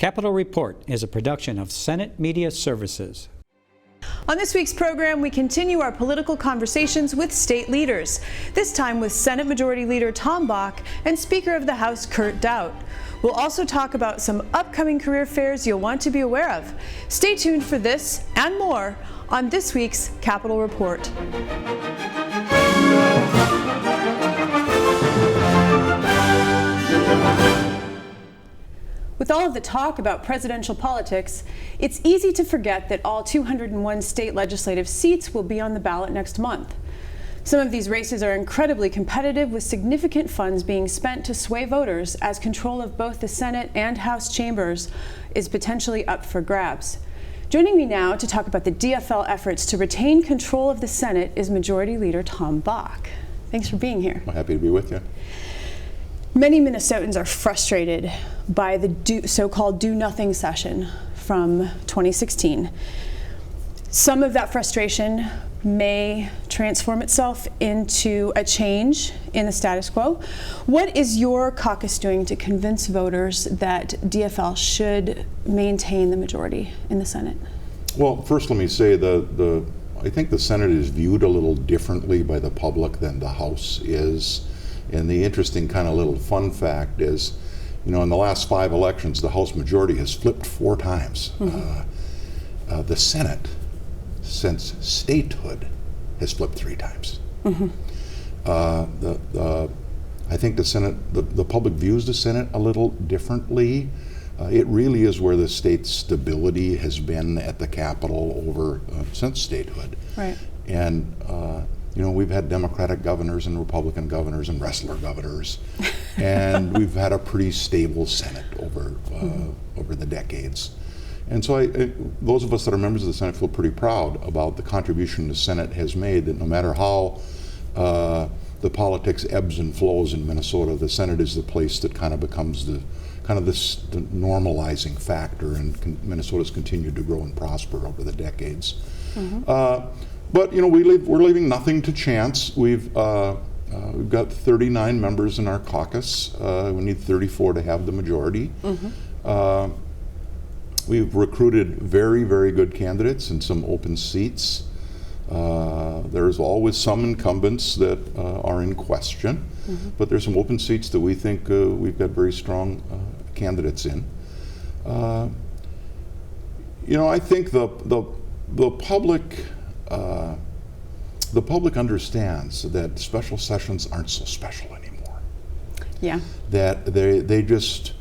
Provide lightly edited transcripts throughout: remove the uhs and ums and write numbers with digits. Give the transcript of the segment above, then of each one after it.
Capitol Report is a production of Senate Media Services. On this week's program, we continue our political conversations with state leaders, this time with Senate Majority Leader Tom Bakk and Speaker of the House Kurt Daudt. We'll also talk about some upcoming career fairs you'll want to be aware of. Stay tuned for this and more on this week's Capitol Report. With all of the talk about presidential politics, it's easy to forget that all 201 state legislative seats will be on the ballot next month. Some of these races are incredibly competitive, with significant funds being spent to sway voters, as control of both the Senate and House chambers is potentially up for grabs. Joining me now to talk about the DFL efforts to retain control of the Senate is Majority Leader Tom Bakk. Thanks for being here. I'm happy to be with you. Many Minnesotans are frustrated by the so-called do-nothing session from 2016. Some of that frustration may transform itself into a change in the status quo. What is your caucus doing to convince voters that DFL should maintain the majority in the Senate? Well, first let me say I think the Senate is viewed a little differently by the public than the House is. And the interesting kind of little fun fact is, in the last 5 elections, the House majority has flipped 4 times. Mm-hmm. The Senate, since statehood, has flipped 3 times. Mm-hmm. I think the Senate, the public views the Senate a little differently. It really is where the state's stability has been at the Capitol over since statehood. Right. And we've had Democratic governors and Republican governors and wrestler governors, and we've had a pretty stable Senate over the decades. And so those of us that are members of the Senate feel pretty proud about the contribution the Senate has made, that no matter how the politics ebbs and flows in Minnesota, the Senate is the place that kind of becomes the normalizing factor, and Minnesota's continued to grow and prosper over the decades. Mm-hmm. But we're leaving nothing to chance. We've got 39 members in our caucus. We need 34 to have the majority. Mm-hmm. We've recruited very, very good candidates in some open seats. There's always some incumbents that are in question, mm-hmm. but there's some open seats that we think we've got very strong candidates in. I think the public understands that special sessions aren't so special anymore. Yeah. That they just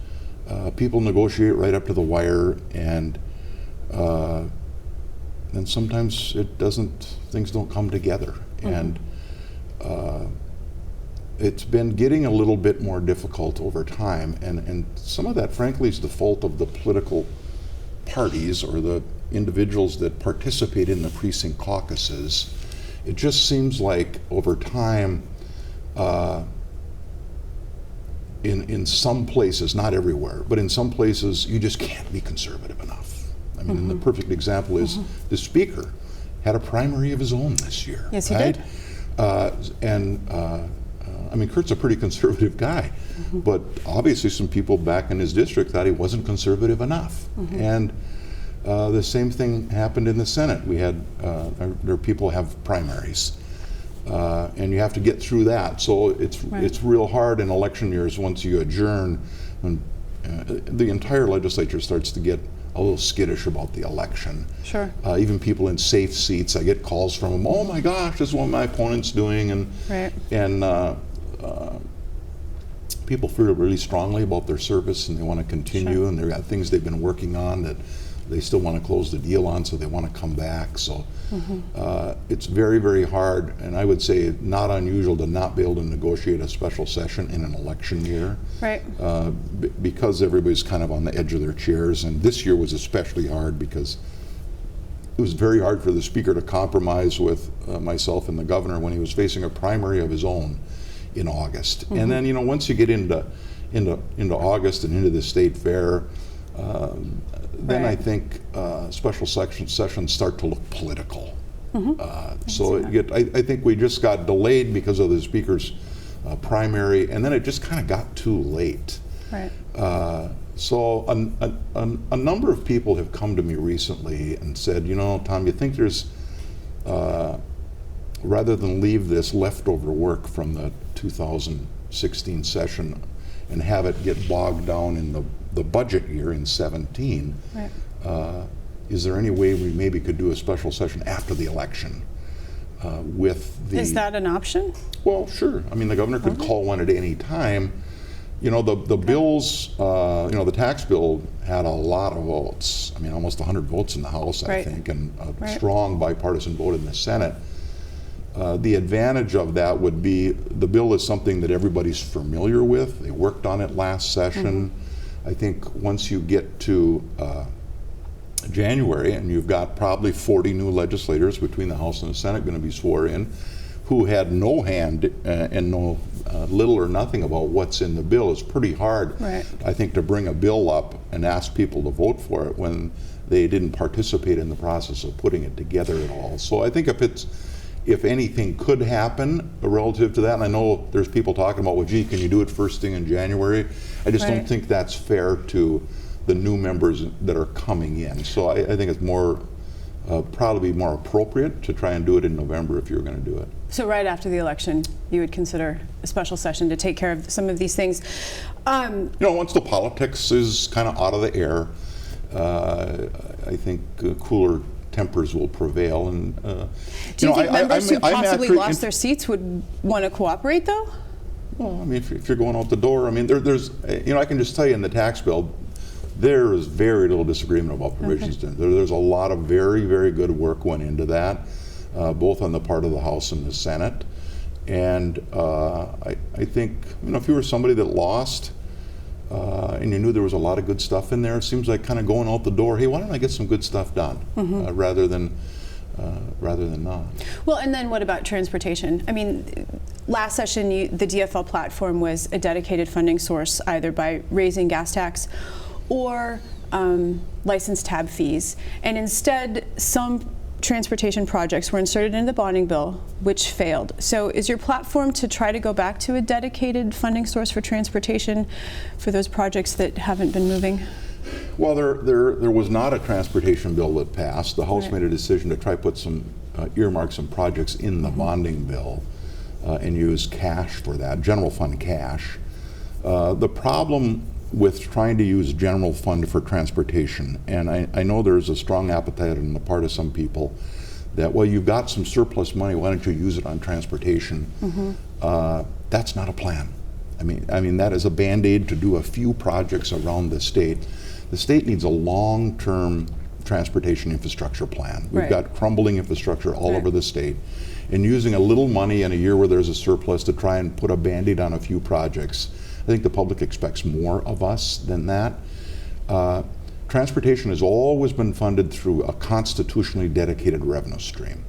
people negotiate right up to the wire, and sometimes things don't come together. Mm-hmm. And it's been getting a little bit more difficult over time, and some of that, frankly, is the fault of the political parties or the individuals that participate in the precinct caucuses. It just seems like over time, in some places, not everywhere, but in some places, you just can't be conservative enough. I mean, mm-hmm. the perfect example is mm-hmm. the Speaker had a primary of his own this year. Yes, he did. Kurt's a pretty conservative guy, mm-hmm. but obviously some people back in his district thought he wasn't conservative enough. Mm-hmm. And the same thing happened in the Senate. We had there people have primaries, and you have to get through that. So it's real hard in election years once you adjourn, when the entire legislature starts to get a little skittish about the election. Sure. Even people in safe seats, I get calls from them. Oh my gosh, this is what my opponent's doing, and people feel really strongly about their service and they want to continue, sure. and they've got things they've been working on that they still want to close the deal on, so they want to come back. So mm-hmm. It's very, very hard, and I would say not unusual to not be able to negotiate a special session in an election year. Right. Because everybody's kind of on the edge of their chairs, and this year was especially hard because it was very hard for the Speaker to compromise with myself and the Governor when he was facing a primary of his own in August. Mm-hmm. And then, once you get into August and into the state fair, then right. I think special sessions start to look political. Mm-hmm. I think we just got delayed because of the Speaker's primary, and then it just kind of got too late. Right. So a number of people have come to me recently and said, you know, Tom, you think there's, rather than leave this leftover work from the 2016 session and have it get bogged down in the budget year in 17, Right. is there any way we maybe could do a special session after the election with the... Is that an option? Well, sure. I mean, the governor could call one at any time. You know, the bills, you know, the tax bill had a lot of votes. I mean, almost 100 votes in the House, I Right. think, and a Right. strong bipartisan vote in the Senate. The advantage of that would be the bill is something that everybody's familiar with. They worked on it last session. I think once you get to January, and you've got probably 40 new legislators between the House and the Senate going to be sworn in, who had no hand and know little or nothing about what's in the bill. It's pretty hard, Right. I think, to bring a bill up and ask people to vote for it when they didn't participate in the process of putting it together at all. So I think if anything could happen relative to that, and I know there's people talking about, well, gee, can you do it first thing in January? I just don't Right. think that's fair to the new members that are coming in. So I think it's more, probably more appropriate to try and do it in November if you're going to do it. So right after the election, you would consider a special session to take care of some of these things. You know, once the politics is kind of out of the air, I think cooler tempers will prevail. And Do you think members who I'm possibly actually lost their seats would want to cooperate, though? Well, I mean, if you're going out the door, I mean, there's, you know, I can just tell you in the tax bill, there is very little disagreement about provisions. There's a lot of very, very good work went into that, both on the part of the House and the Senate. And I think, you know, if you were somebody that lost and you knew there was a lot of good stuff in there, it seems like kind of going out the door, hey, why don't I get some good stuff done, rather than not. Well, and then what about transportation? I mean, last session, the DFL platform was a dedicated funding source, either by raising gas tax or license tab fees. And instead, some transportation projects were inserted into the bonding bill, which failed. So is your platform to try to go back to a dedicated funding source for transportation for those projects that haven't been moving? Well, there was not a transportation bill that passed. The House Right. made a decision to try put some earmark some projects in the bonding bill and use cash for that, general fund cash. The problem with trying to use general fund for transportation, and I know there's a strong appetite on the part of some people that, well, you've got some surplus money, why don't you use it on transportation? That's not a plan. I mean that is a Band-Aid to do a few projects around the state. The state needs a long-term transportation infrastructure plan. We've Right. got crumbling infrastructure all Right. over the state. And using a little money in a year where there's a surplus to try and put a Band-Aid on a few projects, I think the public expects more of us than that. Transportation has always been funded through a constitutionally dedicated revenue stream.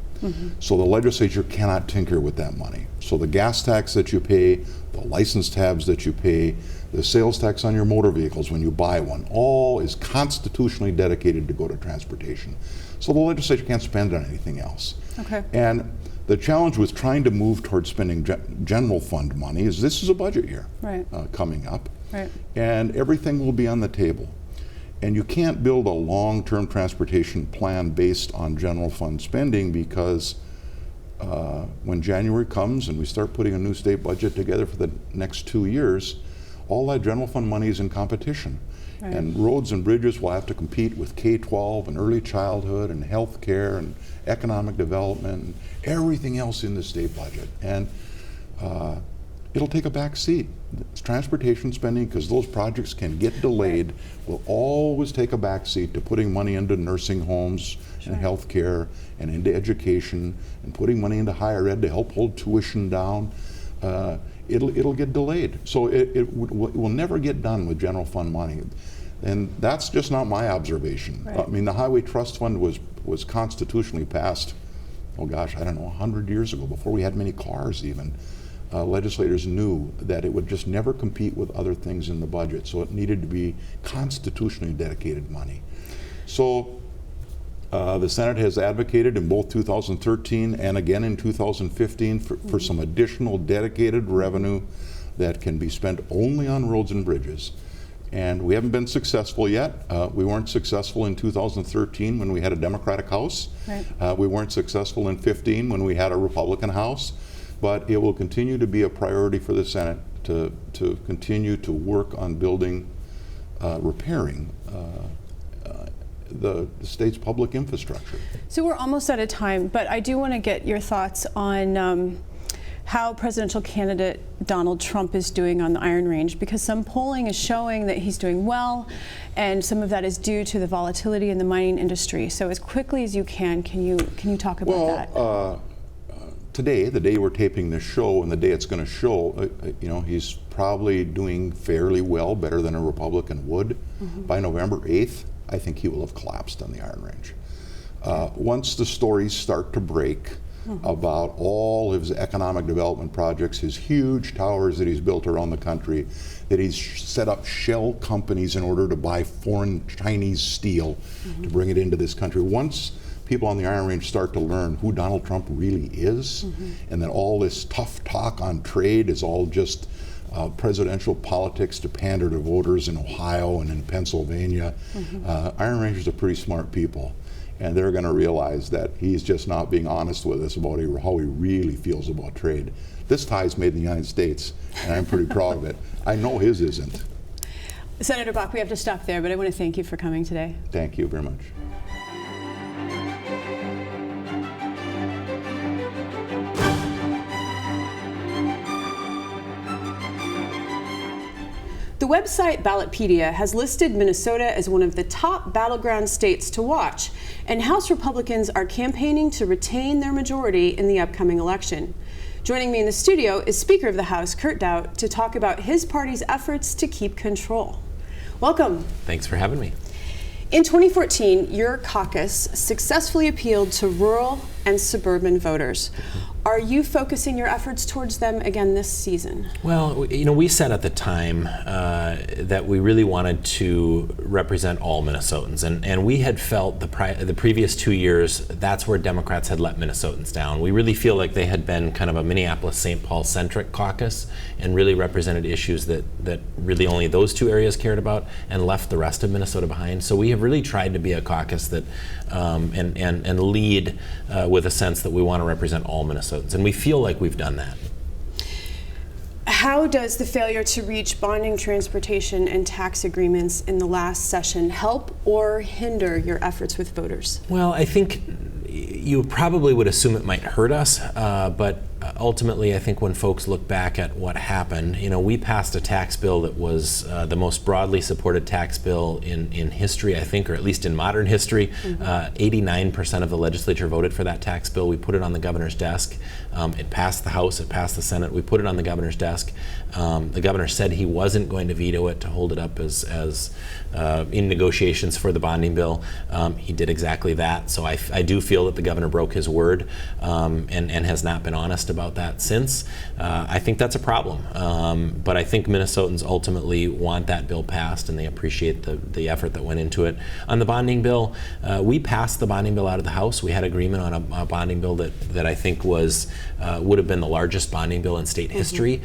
So the legislature cannot tinker with that money. So the gas tax that you pay, the license tabs that you pay, the sales tax on your motor vehicles when you buy one, all is constitutionally dedicated to go to transportation. So the legislature can't spend it on anything else. Okay. And the challenge with trying to move towards spending general fund money is this is a budget year Right. coming up, Right. and everything will be on the table. And you can't build a long-term transportation plan based on general fund spending because when January comes and we start putting a new state budget together for the next 2 years, all that general fund money is in competition. Right. And roads and bridges will have to compete with K-12 and early childhood and health care and economic development and everything else in the state budget. And it'll take a back seat. Transportation spending, because those projects can get delayed, will always take a back seat to putting money into nursing homes and health care and into education and putting money into higher ed to help hold tuition down. It'll get delayed. So it will never get done with general fund money. And that's just not my observation. Right. I mean, the Highway Trust Fund was constitutionally passed, oh gosh, I don't know, 100 years ago, before we had many cars even. Legislators knew that it would just never compete with other things in the budget, so it needed to be constitutionally dedicated money. So the Senate has advocated in both 2013 and again in 2015 for some additional dedicated revenue that can be spent only on roads and bridges. and we haven't been successful yet. We weren't successful in 2013 when we had a Democratic House. Right. We weren't successful in 15 when we had a Republican House. But it will continue to be a priority for the Senate to continue to work on building, repairing the state's public infrastructure. So we're almost out of time, but I do want to get your thoughts on how presidential candidate Donald Trump is doing on the Iron Range, because some polling is showing that he's doing well, and some of that is due to the volatility in the mining industry. So as quickly as you can you talk about that? Today, the day we're taping this show and the day it's going to show, he's probably doing fairly well, better than a Republican would. By November 8th, I think he will have collapsed on the Iron Range. Once the stories start to break about all of his economic development projects, his huge towers that he's built around the country, that he's set up shell companies in order to buy foreign Chinese steel to bring it into this country. Once people on the Iron Range start to learn who Donald Trump really is, and that all this tough talk on trade is all just presidential politics to pander to voters in Ohio and in Pennsylvania. Iron Rangers are pretty smart people, and they're going to realize that he's just not being honest with us about how he really feels about trade. This tie is made in the United States, and I'm pretty proud of it. I know his isn't. Senator Bakk, we have to stop there, but I want to thank you for coming today. Thank you very much. The website Ballotpedia has listed Minnesota as one of the top battleground states to watch, and House Republicans are campaigning to retain their majority in the upcoming election. Joining me in the studio is Speaker of the House Kurt Daudt to talk about his party's efforts to keep control. Welcome. Thanks for having me. In 2014, your caucus successfully appealed to rural and suburban voters. Are you focusing your efforts towards them again this season? Well, we said at the time that we really wanted to represent all Minnesotans, and we had felt the previous 2 years that's where Democrats had let Minnesotans down. We really feel like they had been kind of a Minneapolis-St. Paul-centric caucus and really represented issues that really only those two areas cared about and left the rest of Minnesota behind. So we have really tried to be a caucus that and lead with a sense that we want to represent all Minnesotans, and we feel like we've done that. How does the failure to reach bonding, transportation, and tax agreements in the last session help or hinder your efforts with voters? Well, I think you probably would assume it might hurt us, but ultimately I think when folks look back at what happened, we passed a tax bill that was the most broadly supported tax bill in history, I think, or at least in modern history. 89% of the legislature voted for that tax bill. We put it on the governor's desk. It passed the House, it passed the Senate. We put it on the governor's desk. The governor said he wasn't going to veto it, to hold it up as in negotiations for the bonding bill. He did exactly that. So I do feel that the governor broke his word and has not been honest about that since. I think that's a problem. But I think Minnesotans ultimately want that bill passed, and they appreciate the effort that went into it. On the bonding bill, we passed the bonding bill out of the House. We had agreement on a bonding bill that I think would have been the largest bonding bill in state history,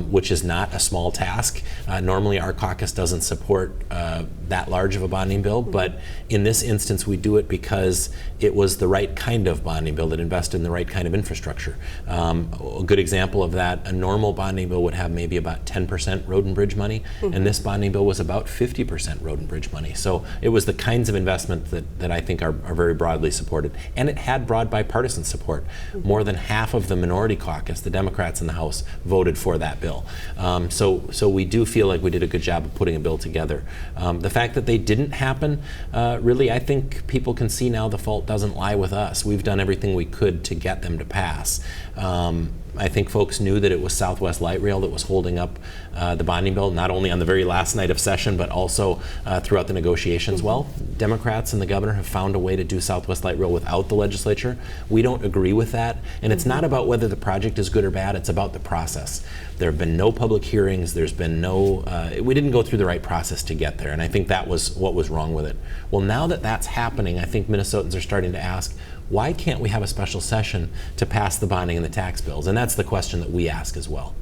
which is not a small task. Normally our caucus doesn't support that large of a bonding bill, but in this instance we do it because it was the right kind of bonding bill that invested in the right kind of infrastructure. A good example of that, a normal bonding bill would have maybe about 10% road and bridge money, and this bonding bill was about 50% road and bridge money. So it was the kinds of investment that I think are very broadly supported, and it had broad bipartisan support. More than half of the minority caucus, the Democrats in the House, voted for that bill. So we do feel like we did a good job of putting a bill together. The fact that they didn't happen, really, I think people can see now the fault doesn't lie with us. We've done everything we could to get them to pass. I think folks knew that it was Southwest Light Rail that was holding up the bonding bill, not only on the very last night of session, but also throughout the negotiations. Well, Democrats and the governor have found a way to do Southwest Light Rail without the legislature. We don't agree with that, and it's not about whether the project is good or bad, it's about the process. There have been no public hearings, there's been no, we didn't go through the right process to get there, and I think that was what was wrong with it. Well, now that that's happening, I think Minnesotans are starting to ask, why can't we have a special session to pass the bonding and the tax bills? And that's the question that we ask as well.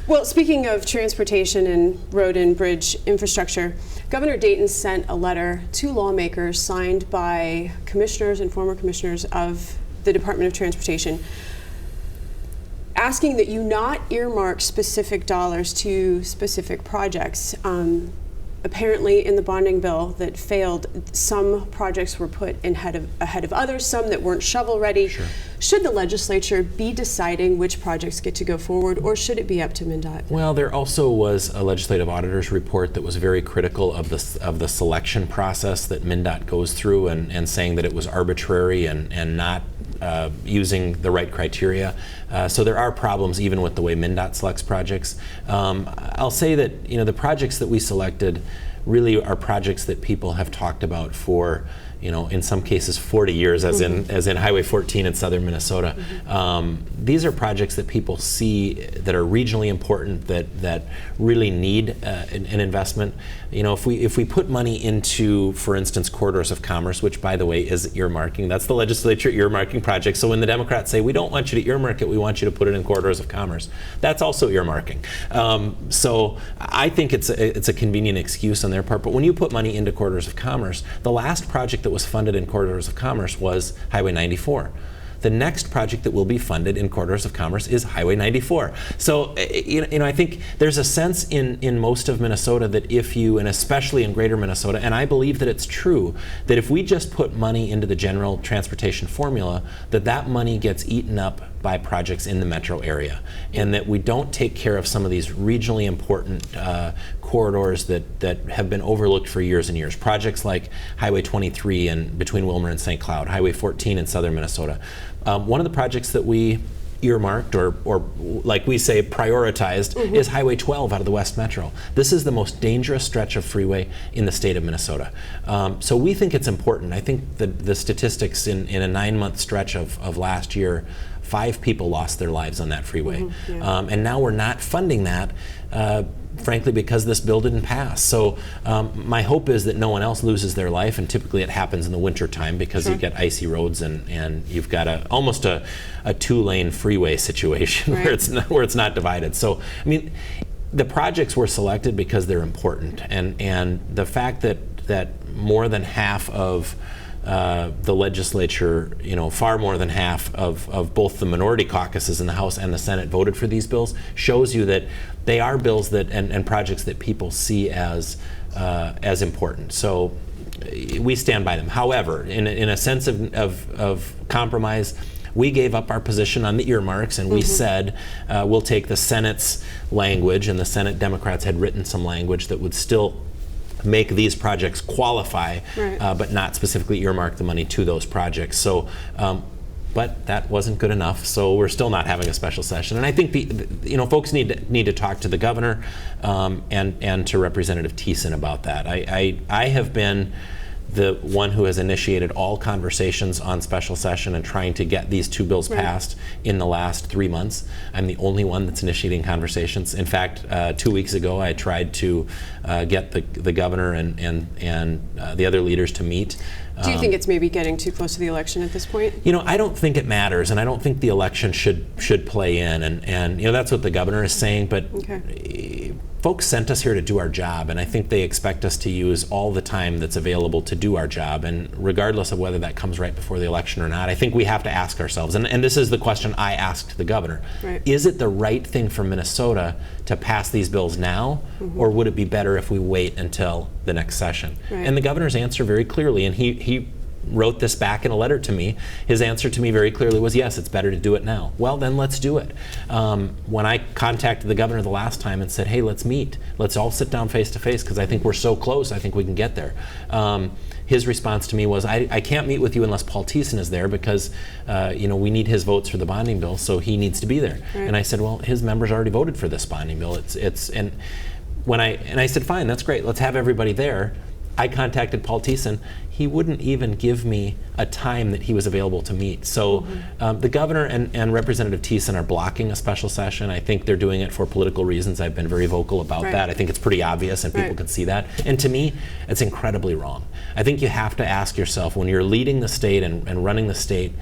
Well, speaking of transportation and road and bridge infrastructure, Governor Dayton sent a letter to lawmakers signed by commissioners and former commissioners of the Department of Transportation asking that you not earmark specific dollars to specific projects. Apparently in the bonding bill that failed, some projects were put ahead of others, some that weren't shovel ready. Sure. Should the legislature be deciding which projects get to go forward, or should it be up to MnDOT? Well, there also was a legislative auditor's report that was very critical of the selection process that MnDOT goes through, and saying that it was arbitrary and not using the right criteria. So there are problems even with the way MnDOT selects projects. I'll say that the projects that we selected really are projects that people have talked about for, in some cases 40 years, as in Highway 14 in southern Minnesota. These are projects that people see that are regionally important, that really need an investment. If we put money into, for instance, corridors of commerce, which by the way is earmarking, that's the legislature earmarking project. So when the Democrats say we don't want you to earmark it, we want you to put it in corridors of commerce, that's also earmarking. So I think it's a convenient excuse on their part. But when you put money into corridors of commerce, the last project that was funded in corridors of commerce was Highway 94. The next project that will be funded in corridors of commerce is Highway 94. So, I think there's a sense in most of Minnesota that if you, and especially in greater Minnesota, and I believe that it's true, that if we just put money into the general transportation formula, that money gets eaten up by projects in the metro area, and that we don't take care of some of these regionally important corridors that have been overlooked for years and years. Projects like Highway 23 and between Wilmer and St. Cloud, Highway 14 in southern Minnesota. One of the projects that we earmarked, or like we say prioritized, is Highway 12 out of the West Metro. This is the most dangerous stretch of freeway in the state of Minnesota. So we think it's important. I think the statistics in a 9-month stretch of last year, 5 people lost their lives on that freeway. And now we're not funding that, frankly, because this bill didn't pass. So my hope is that no one else loses their life, and typically it happens in the winter time because you get icy roads and you've got almost a 2-lane freeway situation where it's not divided. So I mean, the projects were selected because they're important, and the fact that more than half of the legislature, far more than half of both the minority caucuses in the House and the Senate voted for these bills, shows you that they are bills that and projects that people see as important. So we stand by them. However, in a sense of compromise, we gave up our position on the earmarks, and we said we'll take the Senate's language, and the Senate Democrats had written some language that would still make these projects qualify, but not specifically earmark the money to those projects. So, but that wasn't good enough. So we're still not having a special session. And I think folks need to talk to the governor and to Representative Thiessen about that. I have been the one who has initiated all conversations on special session and trying to get these 2 bills passed in the last 3 months. I'm the only one that's initiating conversations. In fact, 2 weeks ago, I tried to get the governor and the other leaders to meet. Do you think it's maybe getting too close to the election at this point? I don't think it matters, and I don't think the election should play in, and that's what the governor is saying. But folks sent us here to do our job, and I think they expect us to use all the time that's available to do our job. And regardless of whether that comes right before the election or not, I think we have to ask ourselves, and this is the question I asked the governor: is it the right thing for Minnesota to pass these bills now, or would it be better if we wait until the next session? And the governor's answer very clearly, and he wrote this back in a letter to me, his answer to me very clearly was, yes, it's better to do it now. Well, then let's do it. When I contacted the governor the last time and said, hey, let's meet, let's all sit down face to face, because I think we're so close, I think we can get there. His response to me was, I can't meet with you unless Paul Thiessen is there, because we need his votes for the bonding bill, so he needs to be there. And I said, well, his members already voted for this bonding bill. And I said, fine, that's great, let's have everybody there. I contacted Paul Thiessen. He wouldn't even give me a time that he was available to meet. So the governor and Representative Thiessen are blocking a special session. I think they're doing it for political reasons. I've been very vocal about that. I think it's pretty obvious, and people can see that. And to me, it's incredibly wrong. I think you have to ask yourself, when you're leading the state and running the state,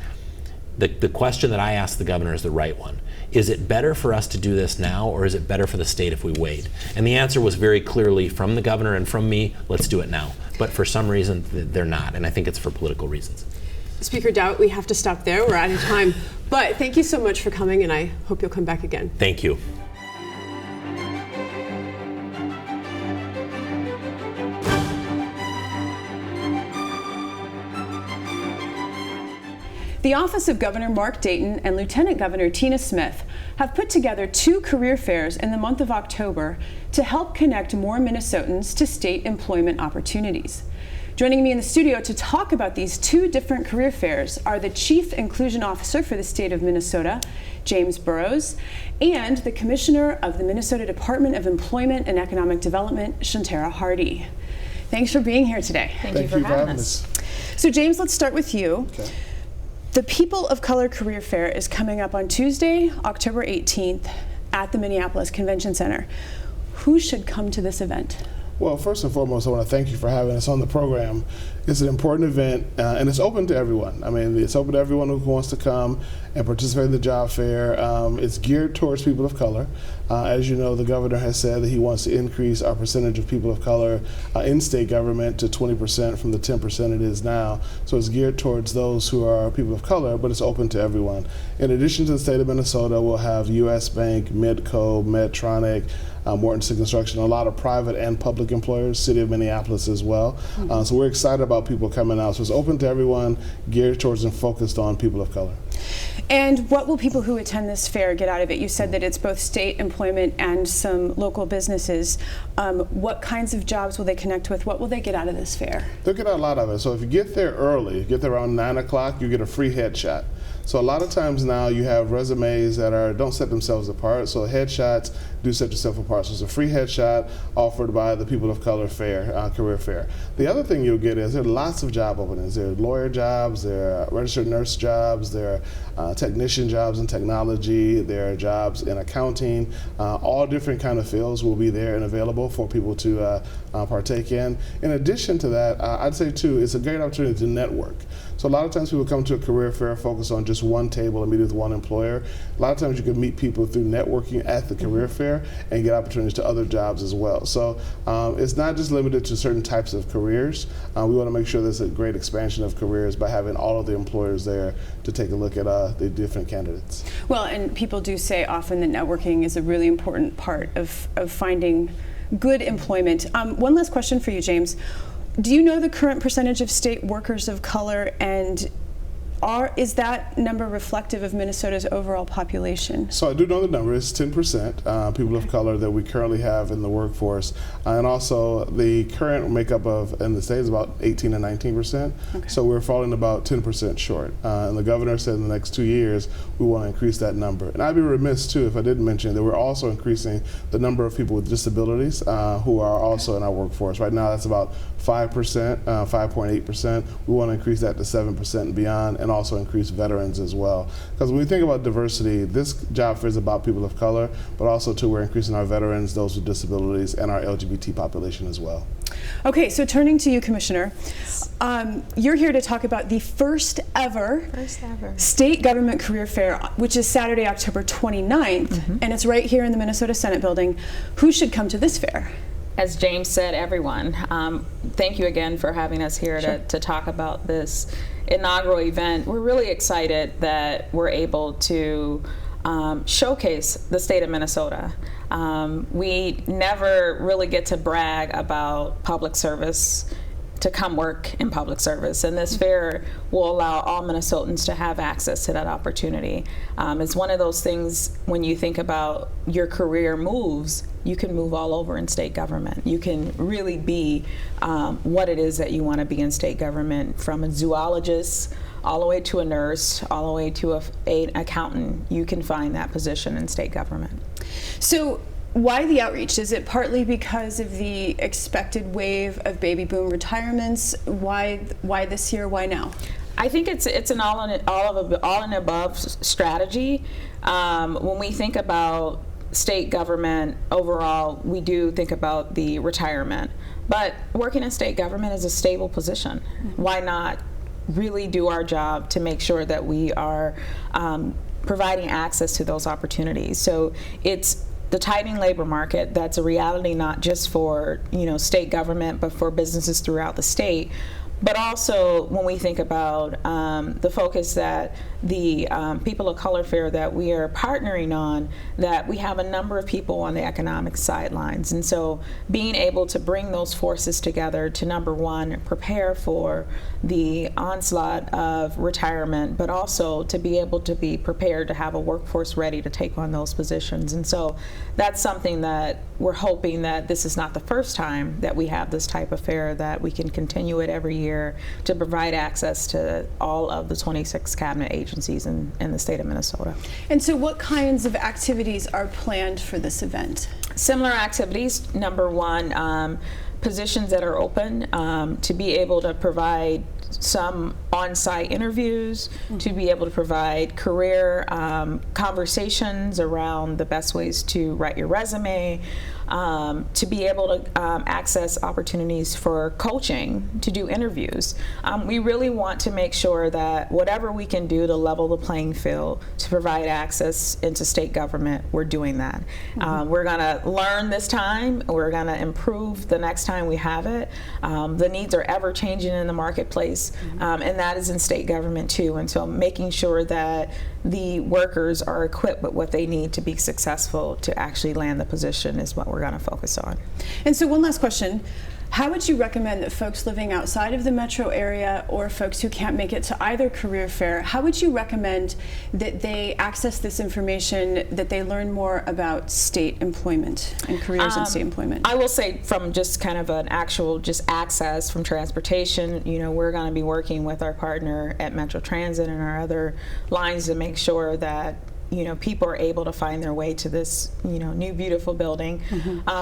the question that I asked the governor is the right one. is it better for us to do this now, or is it better for the state if we wait? And the answer was very clearly from the governor and from me, let's do it now. But for some reason, they're not, and I think it's for political reasons. Speaker Daudt, we have to stop there. We're out of time. But thank you so much for coming, and I hope you'll come back again. Thank you. The Office of Governor Mark Dayton and Lieutenant Governor Tina Smith have put together 2 career fairs in the month of October to help connect more Minnesotans to state employment opportunities. Joining me in the studio to talk about these 2 different career fairs are the Chief Inclusion Officer for the state of Minnesota, James Burrows, and the Commissioner of the Minnesota Department of Employment and Economic Development, Shantara Hardy. Thanks for being here today. Thank you for having us. So James, let's start with you. Okay. The People of Color Career Fair is coming up on Tuesday, October 18th at the Minneapolis Convention Center. Who should come to this event? Well, first and foremost, I want to thank you for having us on the program. It's an important event, and it's open to everyone. I mean, it's open to everyone who wants to come and participate in the job fair. It's geared towards people of color. As you know, the governor has said that he wants to increase our percentage of people of color in state government to 20% from the 10% it is now. So it's geared towards those who are people of color, but it's open to everyone. In addition to the state of Minnesota, we'll have U.S. Bank, Midco, Medtronic, Mortensen Construction, a lot of private and public employers, City of Minneapolis as well. So we're excited about people coming out. So it's open to everyone, geared towards and focused on people of color. And what will people who attend this fair get out of it? You said that it's both state employment and some local businesses. What kinds of jobs will they connect with? What will they get out of this fair? They'll get a lot of it. So if you get there early, get there around 9 o'clock, you get a free headshot. So a lot of times now you have resumes that don't set themselves apart. So headshots do set yourself apart. So it's a free headshot offered by the People of Color Fair, career fair. The other thing you'll get is there are lots of job openings. There are lawyer jobs, there are registered nurse jobs, there are technician jobs in technology, there are jobs in accounting. All different kind of fields will be there and available for people to partake in. In addition to that, I'd say too, it's a great opportunity to network. So a lot of times people come to a career fair focused on just one table and meet with one employer. A lot of times you can meet people through networking at the career fair and get opportunities to other jobs as well. So it's not just limited to certain types of careers. We want to make sure there's a great expansion of careers by having all of the employers there to take a look at the different candidates. Well, and people do say often that networking is a really important part of finding good employment. One last question for you, James. Do you know the current percentage of state workers of color, and is that number reflective of Minnesota's overall population? So I do know the number. It's 10% people of color that we currently have in the workforce. And also the current makeup in the state is about 18 and 19%. Okay. So we're falling about 10% short. And the governor said in the next 2 years, we want to increase that number. And I'd be remiss too if I didn't mention that we're also increasing the number of people with disabilities who are also in our workforce. Right now that's about 5%, 5.8%. We want to increase that to 7% and beyond, and also increase veterans as well. Because when we think about diversity, this job fair is about people of color, but also too, we're increasing our veterans, those with disabilities, and our LGBT population as well. Okay, so turning to you, Commissioner, you're here to talk about the first ever state government career fair, which is Saturday, October 29th, and it's right here in the Minnesota Senate building. Who should come to this fair? As James said, everyone. Thank you again for having us here to talk about this inaugural event. We're really excited that we're able to showcase the state of Minnesota. We never really get to brag about public service, to come work in public service, and this fair will allow all Minnesotans to have access to that opportunity. It's one of those things when you think about your career moves, you can move all over in state government. You can really be what it is that you want to be in state government, from a zoologist all the way to a nurse, all the way to an accountant. You can find that position in state government. So why the outreach? Is it partly because of the expected wave of baby boom retirements? Why this year? Why now? I think it's an all and above strategy. When we think about state government overall, we do think about the retirement. But working in state government is a stable position. Why not really do our job to make sure that we are providing access to those opportunities. So it's the tightening labor market. That's a reality not just for state government, but for businesses throughout the state. But also when we think about the focus that the People of Color Fair that we are partnering on, that we have a number of people on the economic sidelines. And so being able to bring those forces together to, number one, prepare for the onslaught of retirement, but also to be able to be prepared to have a workforce ready to take on those positions. And so that's something that we're hoping that this is not the first time that we have this type of fair, that we can continue it every year to provide access to all of the 26 cabinet agencies in the state of Minnesota. And so what kinds of activities are planned for this event? Similar activities. Number one, positions that are open, to be able to provide some on-site interviews, to be able to provide career conversations around the best ways to write your resume, to be able to access opportunities for coaching, to do interviews. We really want to make sure that whatever we can do to level the playing field, to provide access into state government, we're doing that. We're going to learn this time. We're going to improve the next time we have it. The needs are ever changing in the marketplace, and that is in state government too. And so making sure that the workers are equipped with what they need to be successful to actually land the position is what we're going to focus on. And so one last question. How would you recommend that folks living outside of the metro area or folks who can't make it to either career fair, how would you recommend that they access this information, that they learn more about state employment and careers in state employment? I will say from just kind of an actual just access from transportation, we're going to be working with our partner at Metro Transit and our other lines to make sure that people are able to find their way to this, new beautiful building.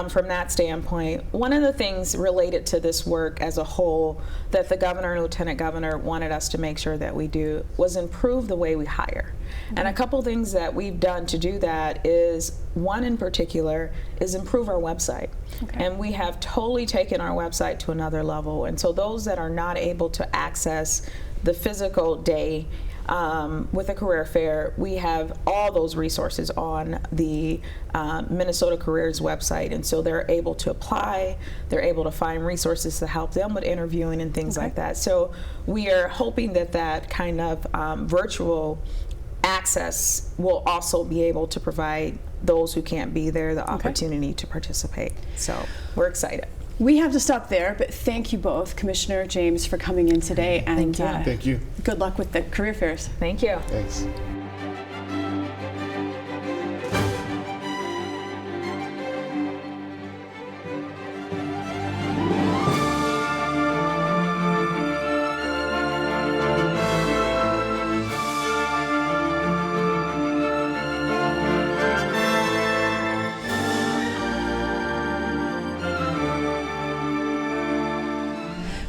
From that standpoint, one of the things related to this work as a whole that the governor and lieutenant governor wanted us to make sure that we do was improve the way we hire. And a couple things that we've done to do that is, one in particular, is improve our website. And we have totally taken our website to another level. And so those that are not able to access the physical day with a career fair, we have all those resources on the Minnesota Careers website, and so they're able to apply, they're able to find resources to help them with interviewing and things like that. So we are hoping that that kind of virtual access will also be able to provide those who can't be there the opportunity to participate. So we're excited. We have to stop there, but thank you both, Commissioner James, for coming in today. And Thank you. Good luck with the career fairs. Thank you. Thanks.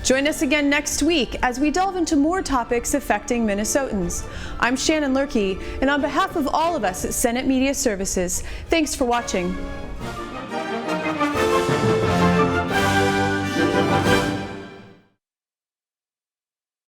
Join us again next week as we delve into more topics affecting Minnesotans. I'm Shannon Loehrke, and on behalf of all of us at Senate Media Services, thanks for watching.